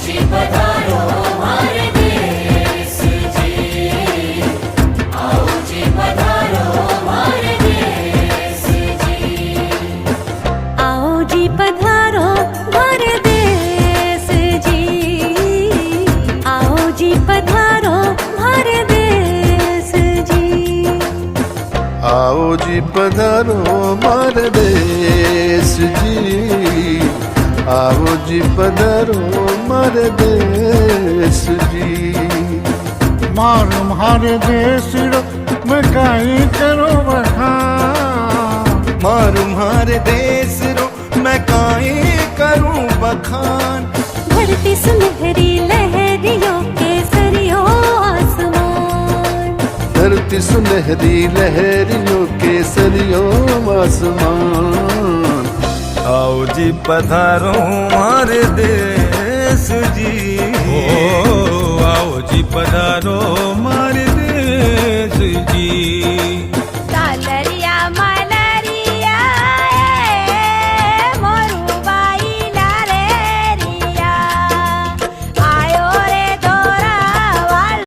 जी पधारो हमारे देश जी, आओ जी पधारो हमारे देश जी। आओ जी पधारो हमारे देश जी, आओ जी पधारो हमारे देश जी। आओ जी पधारो हमारे देश जी, आओ जी पधारो हमारे देश जी। मारो हमारे देश रो मैं काई करो बखान, मारू म्हारे देश रो मैं काई करूं बखान। धरती सुनहरी लहरियों केसरियों आसमान, धरती सुनहरी लहरियों केसरियों आसमान। आओ जी पधारो हमारे देश जी, ओ आओ जी पधारो